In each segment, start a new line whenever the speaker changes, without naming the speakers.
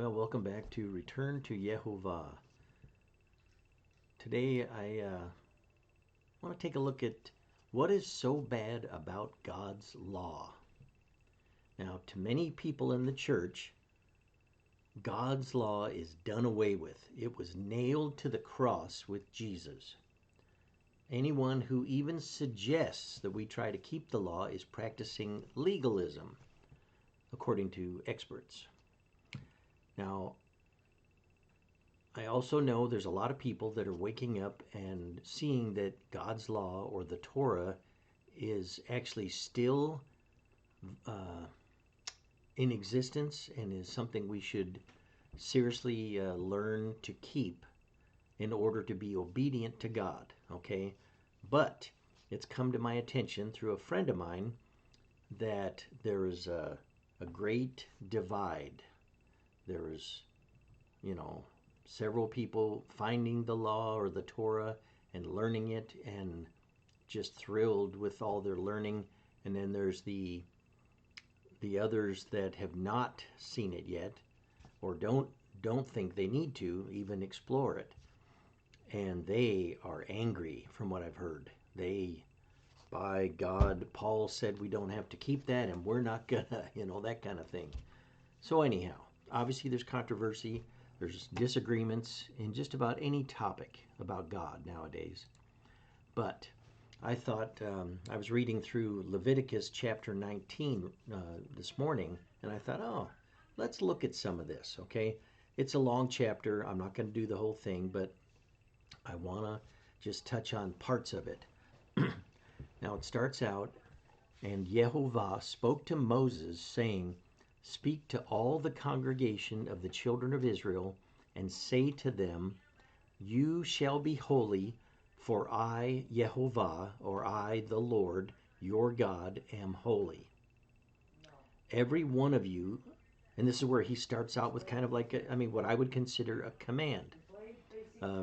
Well, welcome back to Return to Yehovah. Today I want to take a look at what is so bad about God's law. Now, to many people in the church, God's law is done away with. It was nailed to the cross with Jesus. Anyone who even suggests that we try to keep the law is practicing legalism, according to experts. Now, I also know there's a lot of people that are waking up and seeing that God's law or the Torah is actually still in existence and is something we should seriously learn to keep in order to be obedient to God, okay? But it's come to my attention through a friend of mine that there is a great divide. There is, several people finding the law or the Torah and learning it and just thrilled with all their learning. And then there's the others that have not seen it yet or don't think they need to even explore it. And they are angry from what I've heard. By God, Paul said we don't have to keep that and we're not gonna, that kind of thing. So anyhow, obviously there's controversy. There's disagreements in just about any topic about God nowadays. But I thought, I was reading through Leviticus chapter 19 this morning, and I thought, let's look at some of this, okay? It's a long chapter. I'm not going to do the whole thing, but I want to just touch on parts of it. Now it starts out, and Yehovah spoke to Moses, saying, "Speak to all the congregation of the children of Israel, and say to them, You shall be holy, for I, Yehovah, or I, the Lord, your God, am holy. Every one of you," and this is where he starts out with kind of like, what I would consider a command.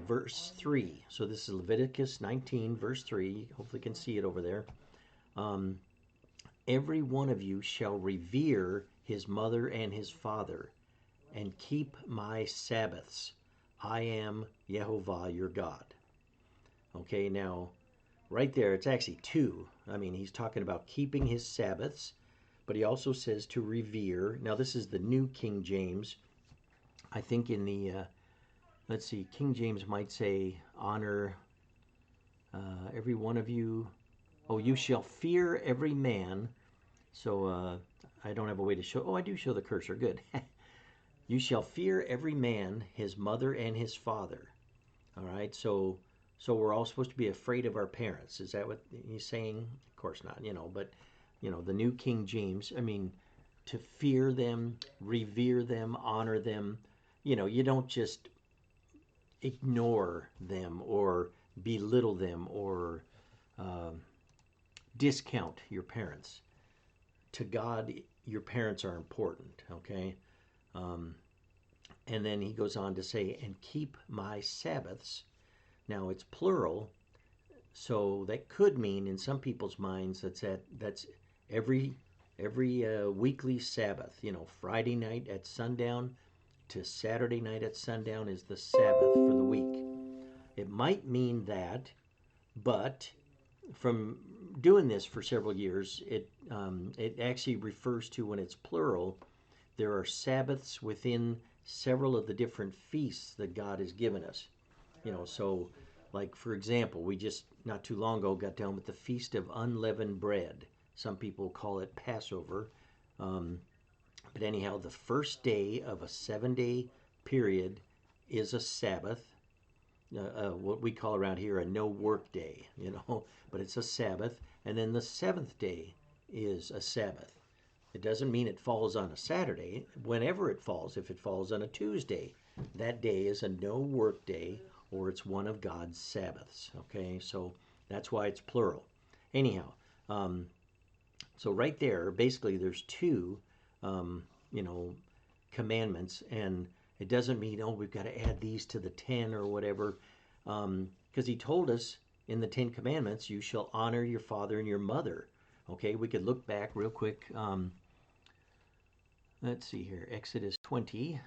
Verse 3. So this is Leviticus 19, verse 3. Hopefully you can see it over there. Every one of you shall revere his mother and his father, and keep my Sabbaths. I am Yehovah, your God. Okay, now, right there, it's actually two. He's talking about keeping his Sabbaths, but he also says to revere. Now, this is the New King James. I think in the, King James might say, honor every one of you. Oh, you shall fear every man. So I don't have a way to show. Oh, I do show the cursor. Good. You shall fear every man his mother and his father. All right. So we're all supposed to be afraid of our parents. Is that what he's saying? Of course not. But the New King James. To fear them, revere them, honor them. You don't just ignore them or belittle them or discount your parents. To God, your parents are important, okay? And then he goes on to say, and keep my Sabbaths. Now it's plural, so that could mean in some people's minds that's every weekly Sabbath. Friday night at sundown to Saturday night at sundown is the Sabbath for the week. It might mean that, but from doing this for several years, it actually refers to, when it's plural, there are Sabbaths within several of the different feasts that God has given us. So like, for example, we just not too long ago got done with the Feast of Unleavened Bread. Some people call it Passover. But anyhow, the first day of a 7-day period is a Sabbath. What we call around here a no work day, but it's a Sabbath. And then the 7th day is a Sabbath. It doesn't mean it falls on a Saturday. Whenever it falls, if it falls on a Tuesday, that day is a no work day, or it's one of God's Sabbaths. Okay, so that's why it's plural. Anyhow, so right there, basically there's two, commandments, and it doesn't mean, we've got to add these to the 10 or whatever, because he told us in the 10 commandments, you shall honor your father and your mother. Okay, we could look back real quick. Let's see here, Exodus 20.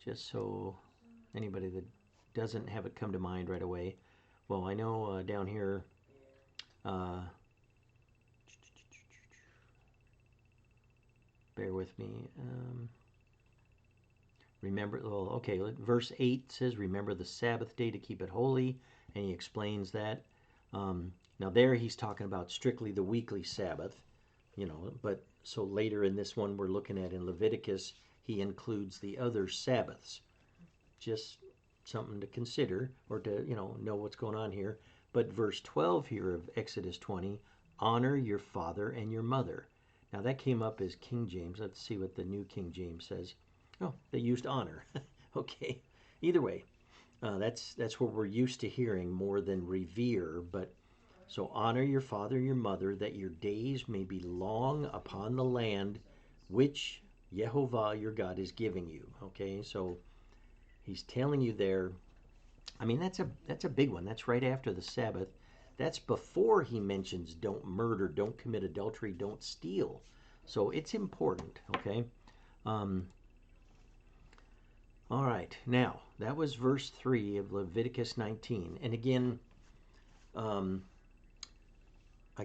just so anybody that doesn't have it come to mind right away. Well, I know down here, uh, bear with me. Remember, well, okay, verse 8 says, remember the Sabbath day to keep it holy, and he explains that. Now, there he's talking about strictly the weekly Sabbath, but so later in this one we're looking at in Leviticus, he includes the other Sabbaths. Just something to consider or to, know what's going on here. But verse 12 here of Exodus 20, honor your father and your mother. Now, that came up as King James. Let's see what the New King James says. Oh, they used honor. Okay. Either way, that's what we're used to hearing more than revere. But so honor your father and your mother, that your days may be long upon the land which Yehovah your God is giving you. Okay, so he's telling you there. I mean, that's a big one. That's right after the Sabbath. That's before he mentions don't murder, don't commit adultery, don't steal. So it's important. Okay. All right, now that was verse 3 of Leviticus 19. And again, I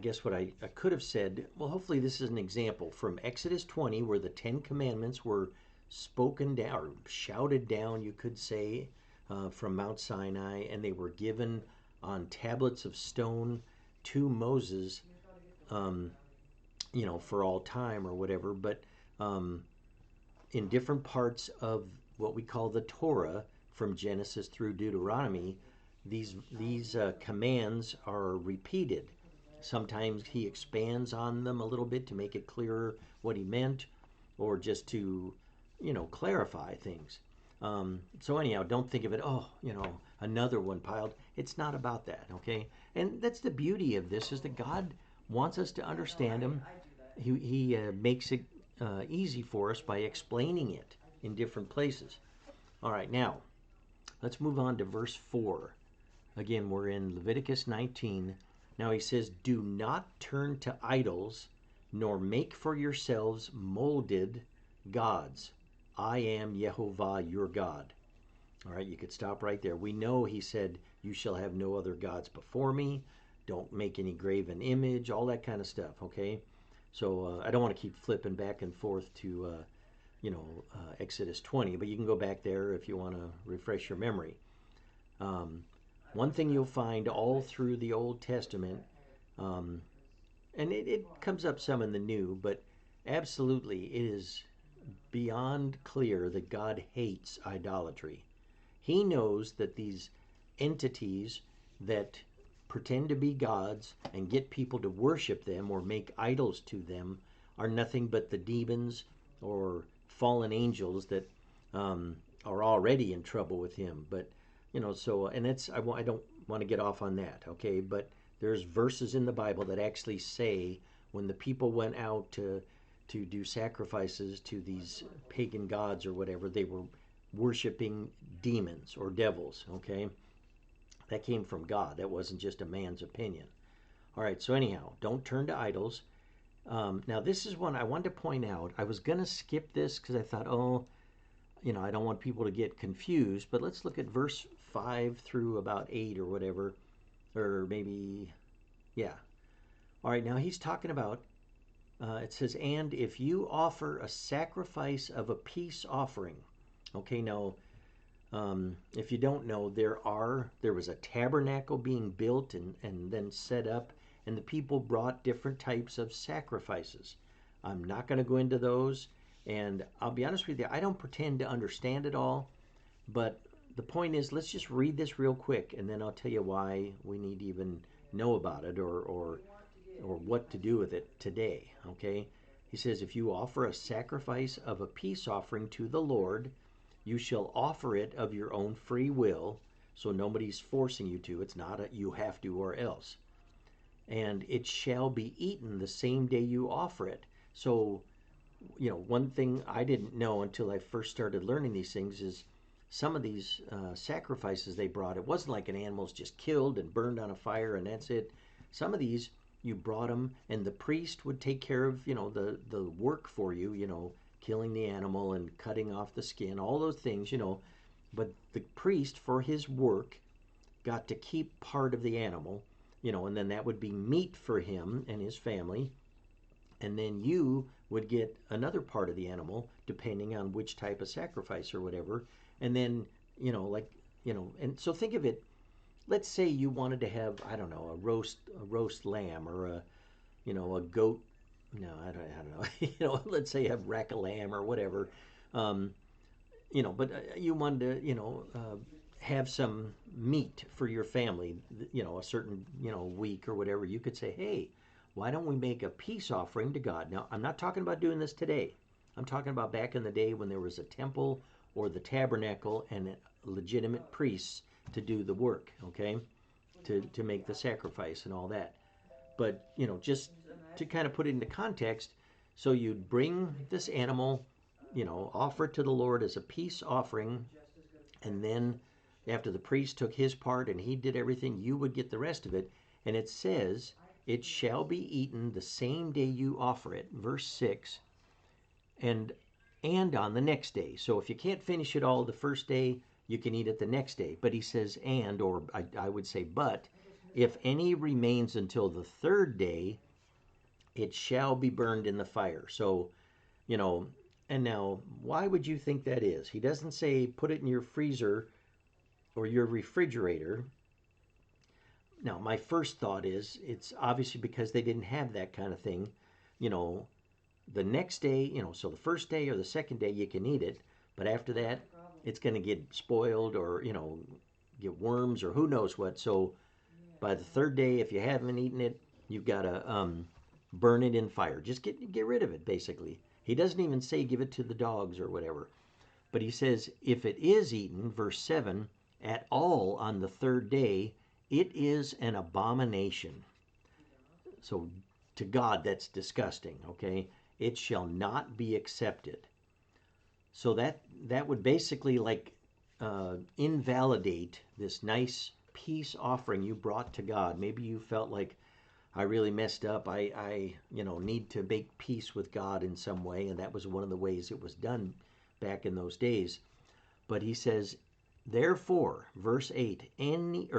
guess what I could have said, well, hopefully this is an example from Exodus 20 where the Ten Commandments were spoken down, or shouted down, you could say, from Mount Sinai, and they were given on tablets of stone to Moses, for all time or whatever. But in different parts of what we call the Torah, from Genesis through Deuteronomy, these commands are repeated. Sometimes he expands on them a little bit to make it clearer what he meant, or just to, clarify things. So anyhow, don't think of it, another one piled. It's not about that, okay? And that's the beauty of this, is that God wants us to understand him. He makes it easy for us by explaining it in different places. All right, now let's move on to verse 4. Again, we're in Leviticus 19. Now he says, do not turn to idols, nor make for yourselves molded gods. I am Yehovah your God. All right, you could stop right there. We know he said, you shall have no other gods before me. Don't make any graven image, all that kind of stuff, okay? So I don't want to keep flipping back and forth to, Exodus 20, but you can go back there if you want to refresh your memory. One thing you'll find all through the Old Testament, and it comes up some in the New, but absolutely it is beyond clear that God hates idolatry. He knows that these entities that pretend to be gods and get people to worship them or make idols to them are nothing but the demons or fallen angels that are already in trouble with him. But and I don't want to get off on that, okay? But there's verses in the Bible that actually say when the people went out to do sacrifices to these pagan gods or whatever, they were worshiping demons or devils, okay? That came from God. That wasn't just a man's opinion. All right, so anyhow, don't turn to idols. Now, this is one I wanted to point out. I was going to skip this because I thought, I don't want people to get confused, but let's look at verse 5 through about 8 or whatever, or maybe, yeah. All right, now he's talking about, it says, and if you offer a sacrifice of a peace offering. Okay, now, if you don't know, there was a tabernacle being built and then set up, and the people brought different types of sacrifices. I'm not going to go into those, and I'll be honest with you, I don't pretend to understand it all, but the point is, let's just read this real quick, and then I'll tell you why we need to even know about it or what to do with it today, okay? He says, if you offer a sacrifice of a peace offering to the Lord, you shall offer it of your own free will, so nobody's forcing you to. It's not a you have to or else. And it shall be eaten the same day you offer it. So, one thing I didn't know until I first started learning these things is some of these sacrifices they brought, it wasn't like an animal's just killed and burned on a fire and that's it. Some of these, you brought them and the priest would take care of, the work for you, killing the animal and cutting off the skin, all those things, But the priest, for his work, got to keep part of the animal, and then that would be meat for him and his family. And then you would get another part of the animal, depending on which type of sacrifice or whatever. And then, and so think of it. Let's say you wanted to have, I don't know, a roast lamb or a goat. No, I don't know. Let's say you have rack of lamb or whatever. Um, but you wanted to, have some meat for your family, a certain, week or whatever. You could say, hey, why don't we make a peace offering to God? Now, I'm not talking about doing this today. I'm talking about back in the day when there was a temple or the tabernacle and legitimate priests to do the work, okay, to make the sacrifice and all that. But, just to kind of put it into context, so you'd bring this animal, offer it to the Lord as a peace offering, and then after the priest took his part and he did everything, you would get the rest of it. And it says, it shall be eaten the same day you offer it, verse 6, and on the next day. So if you can't finish it all the first day, you can eat it the next day. But he says, and, or I would say, but, if any remains until the third day, it shall be burned in the fire. So, and now, why would you think that is? He doesn't say put it in your freezer or your refrigerator. Now, my first thought is it's obviously because they didn't have that kind of thing. The next day, so the first day or the second day you can eat it, but after that, it's going to get spoiled or, get worms or who knows what. So by the third day, if you haven't eaten it, you've got to burn it in fire. Just get rid of it, basically. He doesn't even say give it to the dogs or whatever. But he says, if it is eaten, verse 7, at all on the third day, it is an abomination. So to God, that's disgusting, okay? It shall not be accepted. So that would basically invalidate this nice peace offering you brought to God. Maybe you felt like, I really messed up. I need to make peace with God in some way, and that was one of the ways it was done back in those days. But he says, therefore, verse 8,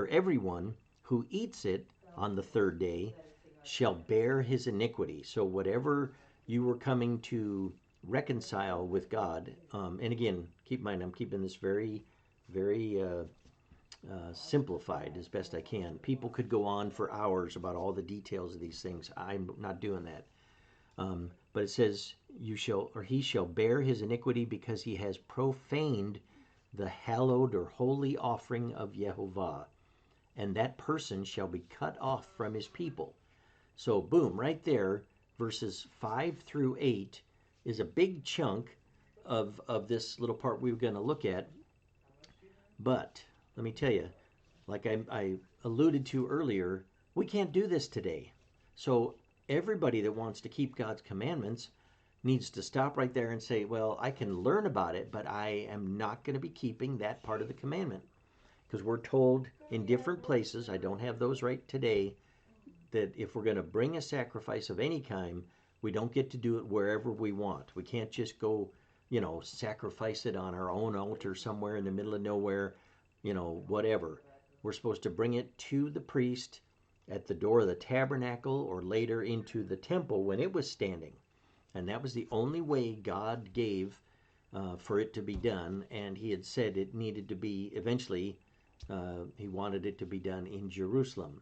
everyone who eats it on the third day shall bear his iniquity. So whatever you were coming to reconcile with God, and again, keep in mind, I'm keeping this very, very simplified as best I can. People could go on for hours about all the details of these things. I'm not doing that. But it says, he shall bear his iniquity because he has profaned the hallowed or holy offering of Yehovah, and that person shall be cut off from his people. So boom, right there, verses 5 through 8 is a big chunk of this little part we were going to look at. But let me tell you, like I alluded to earlier, we can't do this today. So everybody that wants to keep God's commandments needs to stop right there and say, well, I can learn about it, but I am not going to be keeping that part of the commandment. Because we're told in different places, I don't have those right today, that if we're going to bring a sacrifice of any kind, we don't get to do it wherever we want. We can't just go, sacrifice it on our own altar somewhere in the middle of nowhere, whatever. We're supposed to bring it to the priest at the door of the tabernacle or later into the temple when it was standing. And that was the only way God gave for it to be done. And he had said it needed to be, eventually, he wanted it to be done in Jerusalem.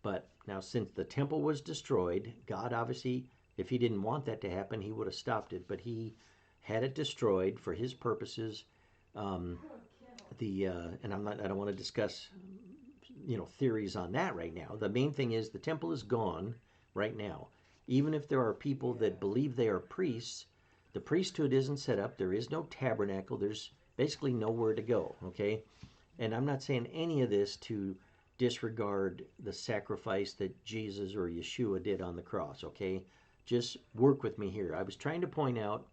But now since the temple was destroyed, God obviously, if he didn't want that to happen, he would have stopped it. But he had it destroyed for his purposes. And I don't want to discuss, theories on that right now. The main thing is the temple is gone right now. Even if there are people that believe they are priests, the priesthood isn't set up. There is no tabernacle. There's basically nowhere to go, okay? And I'm not saying any of this to disregard the sacrifice that Jesus or Yeshua did on the cross, okay? Just work with me here. I was trying to point out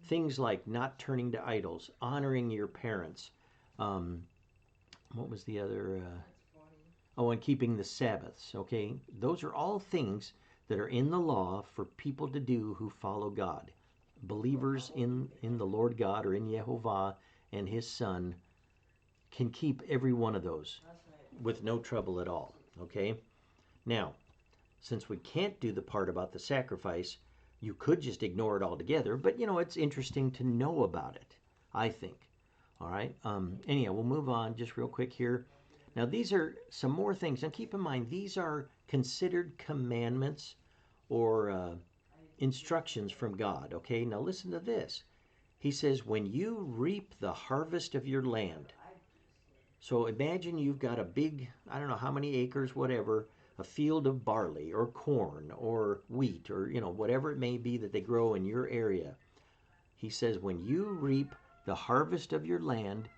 things like not turning to idols, honoring your parents. What was the other? And keeping the Sabbaths, okay? Those are all things that are in the law for people to do who follow God. believers in the Lord God or in Yehovah and his Son can keep every one of those with no trouble at all. Okay? Now, since we can't do the part about the sacrifice, you could just ignore it altogether, but it's interesting to know about it, I think. All right? Anyhow, we'll move on just real quick here. Now, these are some more things. And keep in mind, these are considered commandments or instructions from God. Okay? Now, listen to this. He says, when you reap the harvest of your land. So imagine you've got a big, I don't know how many acres, whatever, a field of barley or corn or wheat or, whatever it may be that they grow in your area. He says, when you reap the harvest of your land,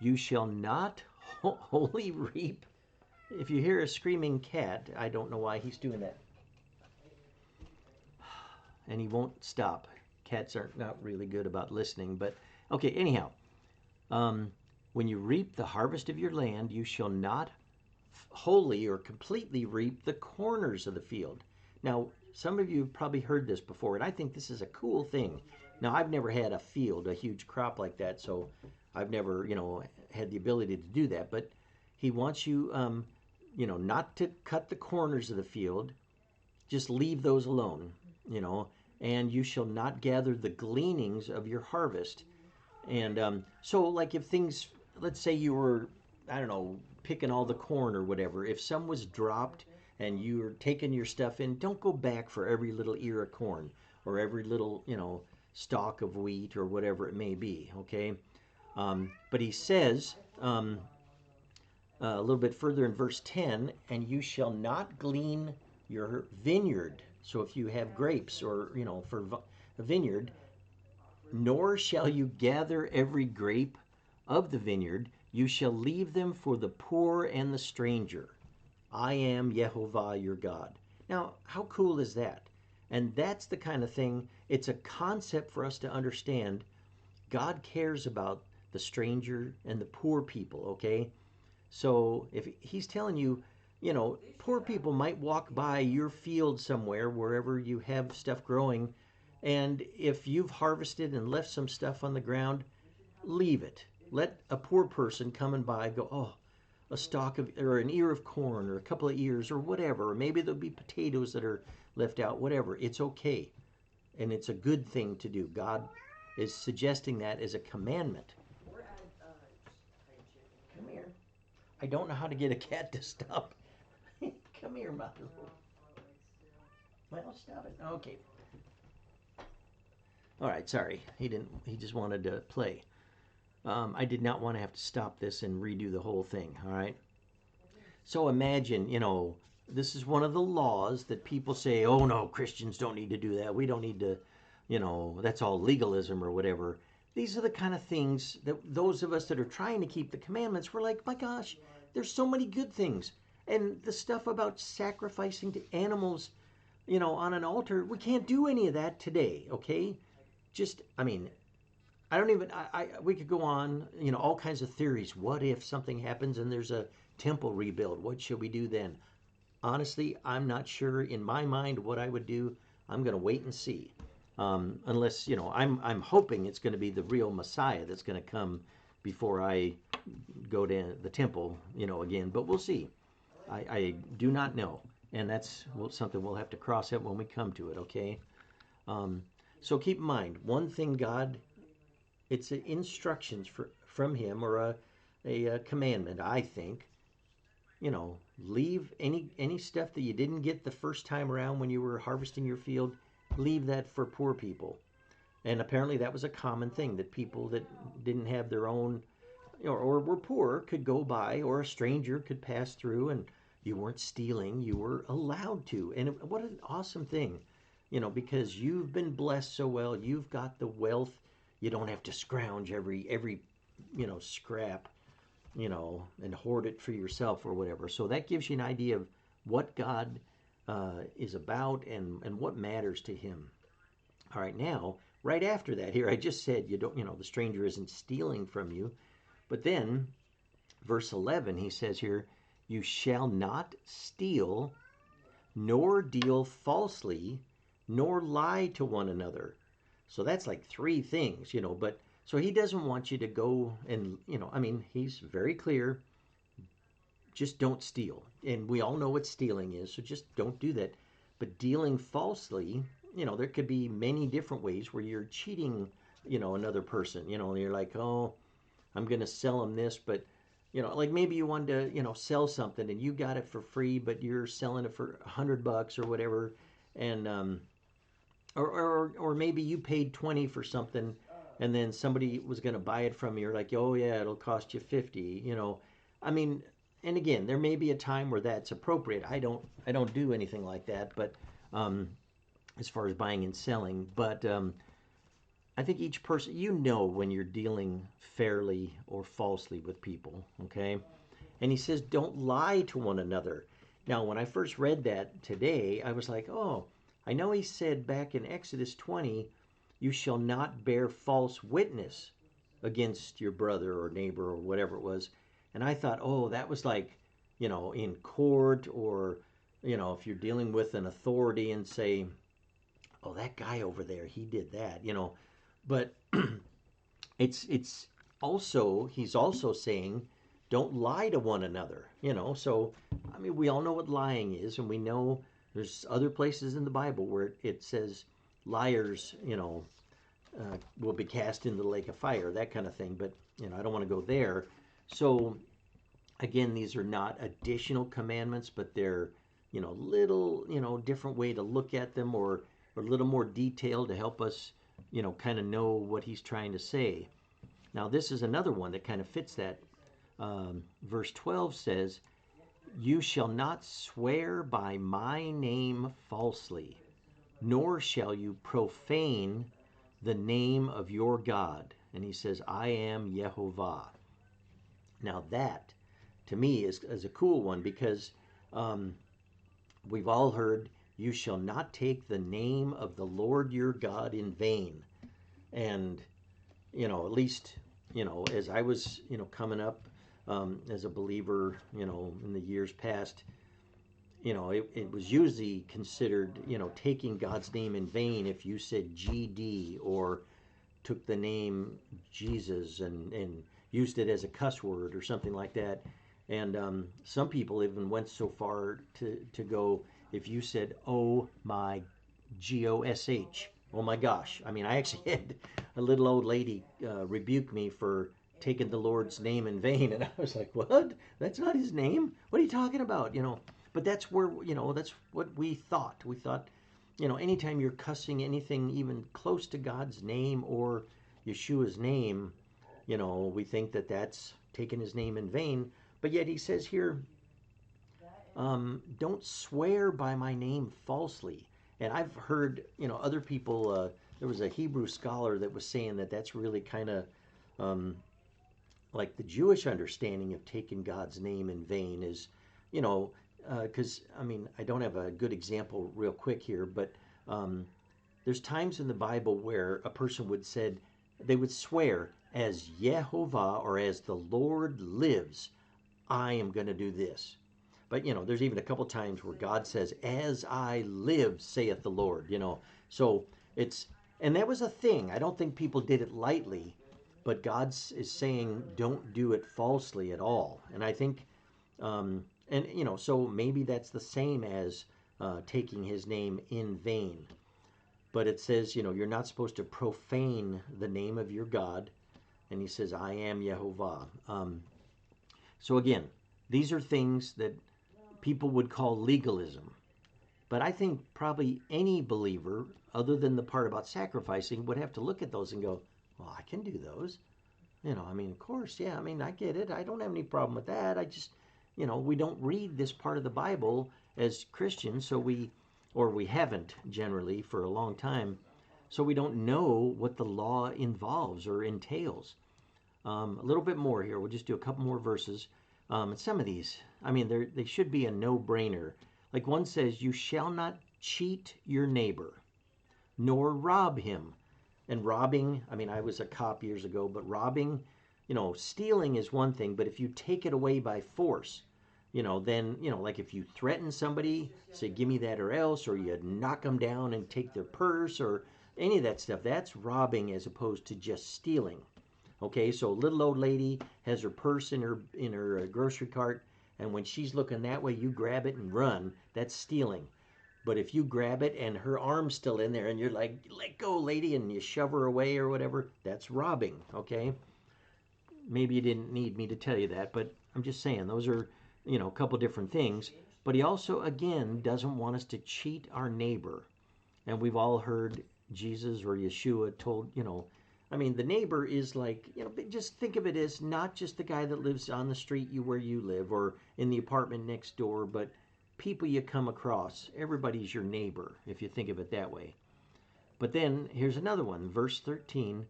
you shall not wholly reap. If you hear a screaming cat, I don't know why he's doing that. And he won't stop. Cats are not really good about listening, but okay, anyhow. When you reap the harvest of your land, you shall not wholly or completely reap the corners of the field. Now, some of you have probably heard this before, and I think this is a cool thing. Now, I've never had a field, a huge crop like that, so I've never, had the ability to do that. But he wants you, not to cut the corners of the field. Just leave those alone, and you shall not gather the gleanings of your harvest. And so, like if things, let's say you were, I don't know, picking all the corn or whatever. If some was dropped and you were taking your stuff in, don't go back for every little ear of corn or every little, stalk of wheat or whatever it may be, okay? But he says a little bit further in verse 10, and you shall not glean your vineyard. So if you have grapes or, for a vineyard, nor shall you gather every grape of the vineyard. You shall leave them for the poor and the stranger. I am Yehovah your God. Now, how cool is that? And that's the kind of thing, it's a concept for us to understand. God cares about the stranger and the poor people, okay? So if he's telling you, poor people might walk by your field somewhere, wherever you have stuff growing, and if you've harvested and left some stuff on the ground, leave it. Let a poor person coming by go, oh, a stalk of, or an ear of corn, or a couple of ears, or whatever. Or maybe there'll be potatoes that are left out, whatever. It's okay. And it's a good thing to do. God is suggesting that as a commandment. Come here. I don't know how to get a cat to stop. Come here, mother. Well, stop it. Okay. All right, sorry. He just wanted to play. I did not want to have to stop this and redo the whole thing, all right? So imagine, this is one of the laws that people say, oh no, Christians don't need to do that. We don't need to, that's all legalism or whatever. These are the kind of things that those of us that are trying to keep the commandments, we're like, my gosh, there's so many good things. And the stuff about sacrificing to animals, on an altar, we can't do any of that today, okay? I don't even, we could go on, all kinds of theories. What if something happens and there's a temple rebuild? What should we do then? Honestly, I'm not sure in my mind what I would do. I'm going to wait and see. Unless, I'm hoping it's going to be the real Messiah that's going to come before I go to the temple, again. But we'll see. I do not know. And that's something we'll have to cross out when we come to it, okay? So keep in mind, one thing God, it's instructions from him, or a commandment, I think. Leave any stuff that you didn't get the first time around when you were harvesting your field, leave that for poor people. And apparently that was a common thing, that people that didn't have their own, or were poor, could go by, or a stranger could pass through, and you weren't stealing, you were allowed to. And what an awesome thing, because you've been blessed so well, you've got the wealth, you don't have to scrounge every scrap, and hoard it for yourself or whatever. So that gives you an idea of what God is about and what matters to him. All right, now, right after that here, I just said the stranger isn't stealing from you. But then, verse 11, he says here, you shall not steal, nor deal falsely, nor lie to one another. So that's like three things, but so he doesn't want you to go and, I mean, he's very clear, just don't steal. And we all know what stealing is, so just don't do that. But dealing falsely, there could be many different ways where you're cheating, another person. You're like, oh, I'm going to sell them this, but like maybe you wanted to, sell something and you got it for free, but you're selling it for $100 or whatever, and or maybe you paid 20 for something, and then somebody was going to buy it from you. You're like, oh yeah, it'll cost you 50. I mean, and again, there may be a time where that's appropriate. I don't do anything like that, but um, as far as buying and selling, but I think each person, when you're dealing fairly or falsely with people, okay? And he says, don't lie to one another. Now, when I first read that today, I was like, oh, I know he said back in Exodus 20, you shall not bear false witness against your brother or neighbor or whatever it was. And I thought, oh, that was like, in court, or, if you're dealing with an authority and say, oh, that guy over there, he did that. But it's also, he's also saying, don't lie to one another. So I mean, we all know what lying is, and we know there's other places in the Bible where it says liars, will be cast into the lake of fire, that kind of thing. But I don't want to go there. So again, these are not additional commandments, but they're little different way to look at them, or a little more detail to help us kind of know what he's trying to say. Now, this is another one that kind of fits that. Verse 12 says, you shall not swear by my name falsely, nor shall you profane the name of your God. And he says, I am Yehovah. Now that, to me, is a cool one, because we've all heard, you shall not take the name of the Lord your God in vain. And, at least, as I was, coming up as a believer, in the years past, it was usually considered, taking God's name in vain if you said GD, or took the name Jesus and used it as a cuss word or something like that. And some people even went so far to go, if you said, oh my GOSH, oh my gosh. I mean, I actually had a little old lady rebuke me for taking the Lord's name in vain. And I was like, what? That's not his name. What are you talking about? But that's where, that's what we thought. We thought, anytime you're cussing anything even close to God's name or Yeshua's name, we think that that's taking his name in vain. But yet he says here, don't swear by my name falsely. And I've heard, other people, there was a Hebrew scholar that was saying that that's really kind of like the Jewish understanding of taking God's name in vain is, because, I mean, I don't have a good example real quick here, but there's times in the Bible where a person they would swear, as Yehovah, or as the Lord lives, I am going to do this. But, there's even a couple times where God says, as I live, saith the Lord, So and that was a thing. I don't think people did it lightly, but God is saying, don't do it falsely at all. And I think, so maybe that's the same as taking his name in vain. But it says, you're not supposed to profane the name of your God. And he says, I am Yehovah. So again, these are things that people would call legalism. But I think probably any believer, other than the part about sacrificing, would have to look at those and go, well, I can do those. I mean, of course, yeah, I mean, I get it. I don't have any problem with that. I just, we don't read this part of the Bible as Christians, or we haven't generally for a long time, so we don't know what the law involves or entails. A little bit more here. We'll just do a couple more verses. And some of these, I mean, they should be a no-brainer. Like one says, you shall not cheat your neighbor, nor rob him. And robbing, I mean, I was a cop years ago, but robbing, stealing is one thing, but if you take it away by force, then, like if you threaten somebody, say, give me that or else, or you knock them down and take their purse, or, any of that stuff, that's robbing as opposed to just stealing. Okay, so a little old lady has her purse in her grocery cart, and when she's looking that way, you grab it and run. That's stealing. But if you grab it and her arm's still in there and you're like, let go, lady, and you shove her away or whatever, that's robbing, okay? Maybe you didn't need me to tell you that, but I'm just saying those are, a couple different things. But he also, again, doesn't want us to cheat our neighbor. And we've all heard Jesus or Yeshua told, the neighbor is like, just think of it as not just the guy that lives on the street where you live or in the apartment next door, but people you come across. Everybody's your neighbor, if you think of it that way. But then here's another one, verse 13.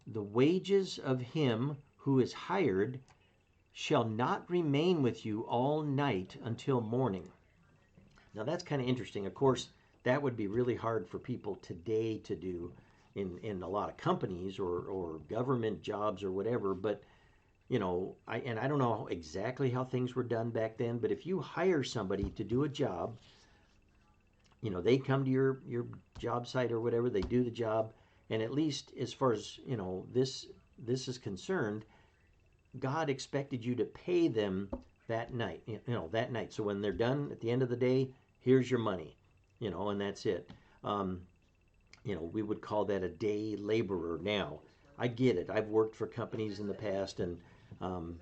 The wages of him who is hired shall not remain with you all night until morning. Now that's kind of interesting. Of course, that would be really hard for people today to do in a lot of companies or government jobs or whatever. But I don't know exactly how things were done back then, but if you hire somebody to do a job, they come to your job site or whatever, they do the job, and at least as far as, this is concerned, God expected you to pay them that night, that night. So when they're done at the end of the day, here's your money, and that's it. We would call that a day laborer now. I get it. I've worked for companies in the past, and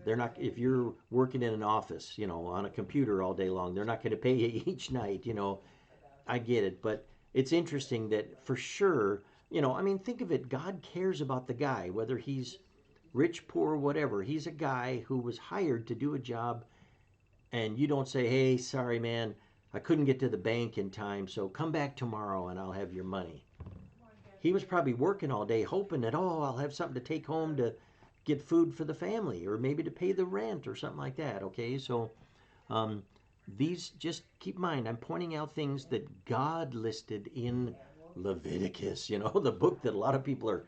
they're not, if you're working in an office, on a computer all day long, they're not going to pay you each night, I get it. But it's interesting that for sure, think of it, God cares about the guy, whether he's rich, poor, whatever. He's a guy who was hired to do a job, and you don't say, hey, sorry, man, I couldn't get to the bank in time, so come back tomorrow and I'll have your money. He was probably working all day hoping that, I'll have something to take home to get food for the family or maybe to pay the rent or something like that, okay? So these, just keep in mind, I'm pointing out things that God listed in Leviticus, the book that a lot of people are,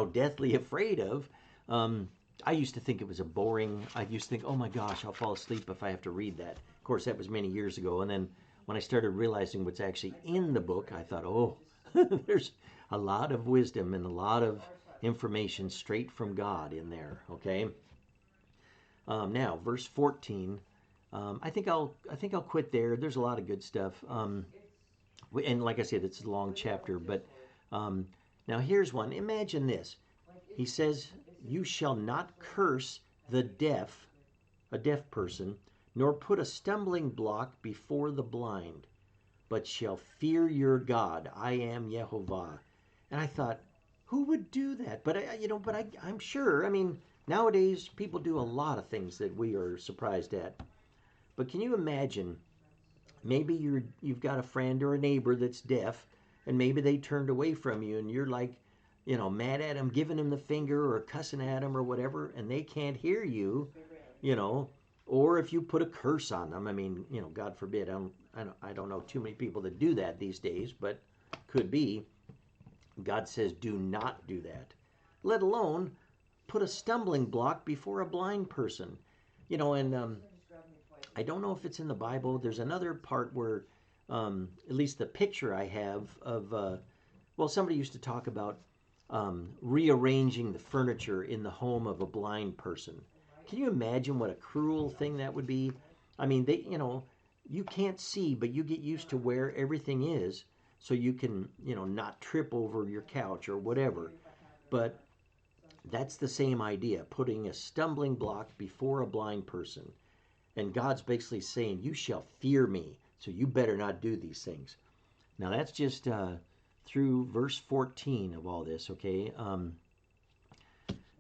deathly afraid of. I used to think it was I used to think, oh my gosh, I'll fall asleep if I have to read that. Of course, that was many years ago. And then when I started realizing what's actually in the book, I thought, there's a lot of wisdom and a lot of information straight from God in there, okay? Now, verse 14, I think I'll quit there. There's a lot of good stuff. And like I said, it's a long chapter, but now here's one. Imagine this. He says, you shall not curse a deaf person, nor put a stumbling block before the blind, but shall fear your God. I am Yehovah. And I thought, who would do that? But I'm sure. Nowadays people do a lot of things that we are surprised at. But can you imagine? Maybe you've got a friend or a neighbor that's deaf, and maybe they turned away from you, and you're like, mad at them, giving them the finger or cussing at them or whatever, and they can't hear you, or if you put a curse on them. God forbid. I don't know too many people that do that these days, but could be. God says, do not do that. Let alone put a stumbling block before a blind person. And I don't know if it's in the Bible. There's another part where, at least the picture I have of, somebody used to talk about rearranging the furniture in the home of a blind person. Can you imagine what a cruel thing that would be? You can't see, but you get used to where everything is, so you can, not trip over your couch or whatever. But that's the same idea, putting a stumbling block before a blind person. And God's basically saying, you shall fear me, so you better not do these things. Now that's just through verse 14 of all this, okay?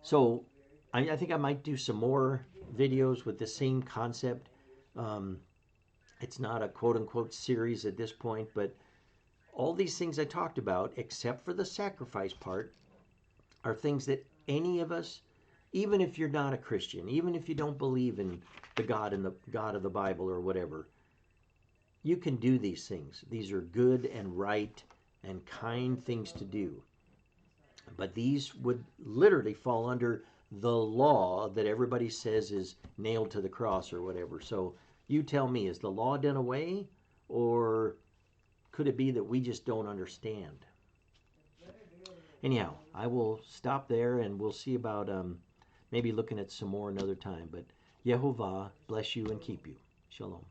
So I think I might do some more videos with the same concept. It's not a quote-unquote series at this point, but all these things I talked about, except for the sacrifice part, are things that any of us, even if you're not a Christian, even if you don't believe in the God of the Bible or whatever, you can do these things. These are good and right and kind things to do. But these would literally fall under the law that everybody says is nailed to the cross or whatever. So you tell me, is the law done away, or could it be that we just don't understand? anyhow, I will stop there and we'll see about maybe looking at some more another time. But Yehovah bless you and keep you. Shalom.